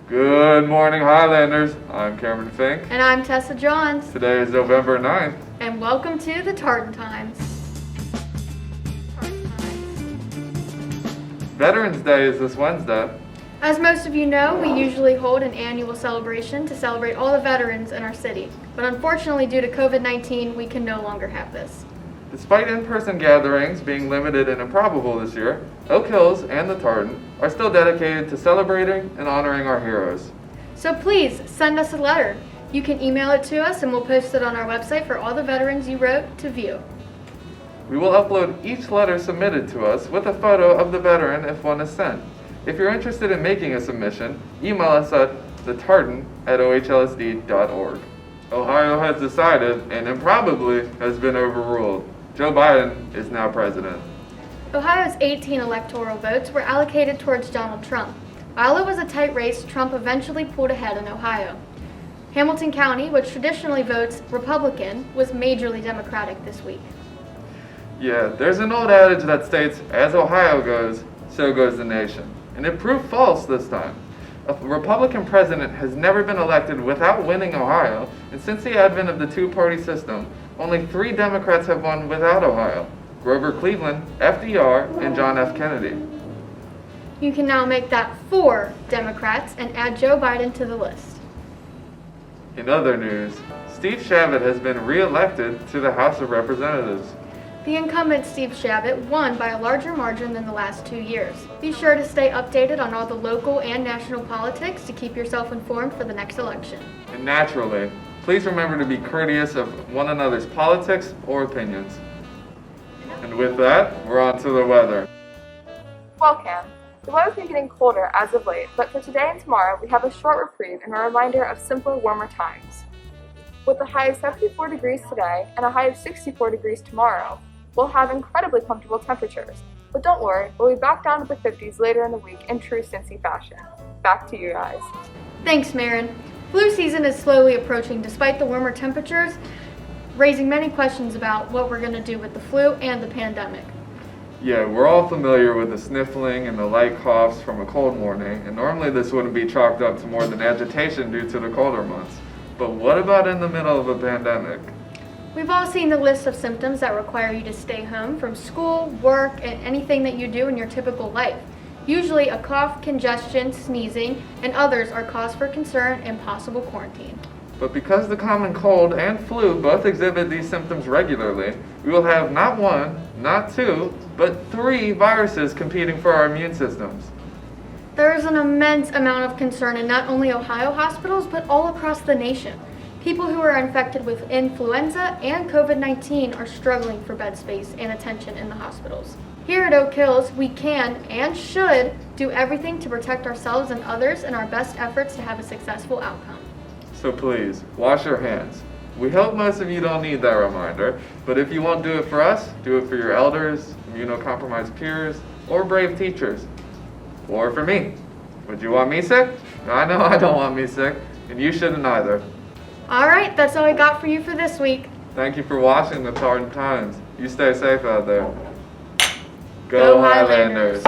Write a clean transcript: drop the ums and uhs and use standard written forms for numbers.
Good morning, Highlanders. I'm Cameron Fink. And I'm Tessa Johns. Today is November 9th. And welcome to the Tartan Times. Veterans Day is this Wednesday. As most of you know, we usually hold an annual celebration to celebrate all the veterans in our city. But unfortunately, due to COVID-19, we can no longer have this. Despite in-person gatherings being limited and improbable this year, Oak Hills and the Tartan are still dedicated to celebrating and honoring our heroes. So please, send us a letter. You can email it to us and we'll post it on our website for all the veterans you wrote to view. We will upload each letter submitted to us with a photo of the veteran if one is sent. If you're interested in making a submission, email us at thetartan@ohlsd.org. Ohio has decided, and improbably has been overruled. Joe Biden is now president. Ohio's 18 electoral votes were allocated towards Donald Trump. While it was a tight race, Trump eventually pulled ahead in Ohio. Hamilton County, which traditionally votes Republican, was majorly Democratic this week. Yeah, there's an old adage that states, as Ohio goes, so goes the nation. And it proved false this time. A Republican president has never been elected without winning Ohio, and since the advent of the two-party system, only 3 Democrats have won without Ohio: Grover Cleveland, FDR, and John F. Kennedy. You can now make that 4 Democrats and add Joe Biden to the list. In other news, Steve Shavit has been re-elected to the House of Representatives. The incumbent Steve Shavit won by a larger margin than the last 2 years. Be sure to stay updated on all the local and national politics to keep yourself informed for the next election. And naturally, please remember to be courteous of one another's politics or opinions. And with that, we're on to the weather. Well, Cam, the weather's been getting colder as of late, but for today and tomorrow, we have a short reprieve and a reminder of simpler, warmer times. With a high of 74 degrees today and a high of 64 degrees tomorrow, we'll have incredibly comfortable temperatures. But don't worry, we'll be back down to the 50s later in the week in true Cincy fashion. Back to you guys. Thanks, Marin. Flu season is slowly approaching despite the warmer temperatures, raising many questions about what we're going to do with the flu and the pandemic. Yeah, we're all familiar with the sniffling and the light coughs from a cold morning, and normally this wouldn't be chalked up to more than agitation due to the colder months. But what about in the middle of a pandemic? We've all seen the list of symptoms that require you to stay home from school, work, and anything that you do in your typical life. Usually a cough, congestion, sneezing, and others are cause for concern and possible quarantine. But because the common cold and flu both exhibit these symptoms regularly, we will have not 1, not 2, but 3 viruses competing for our immune systems. There is an immense amount of concern in not only Ohio hospitals, but all across the nation. People who are infected with influenza and COVID-19 are struggling for bed space and attention in the hospitals. Here at Oak Hills, we can and should do everything to protect ourselves and others in our best efforts to have a successful outcome. So please, wash your hands. We hope most of you don't need that reminder, but if you won't do it for us, do it for your elders, immunocompromised peers, or brave teachers. Or for me. Would you want me sick? I know I don't want me sick, and you shouldn't either. All right, that's all I got for you for this week. Thank you for watching the Tartan Times. You stay safe out there. Go Highlanders.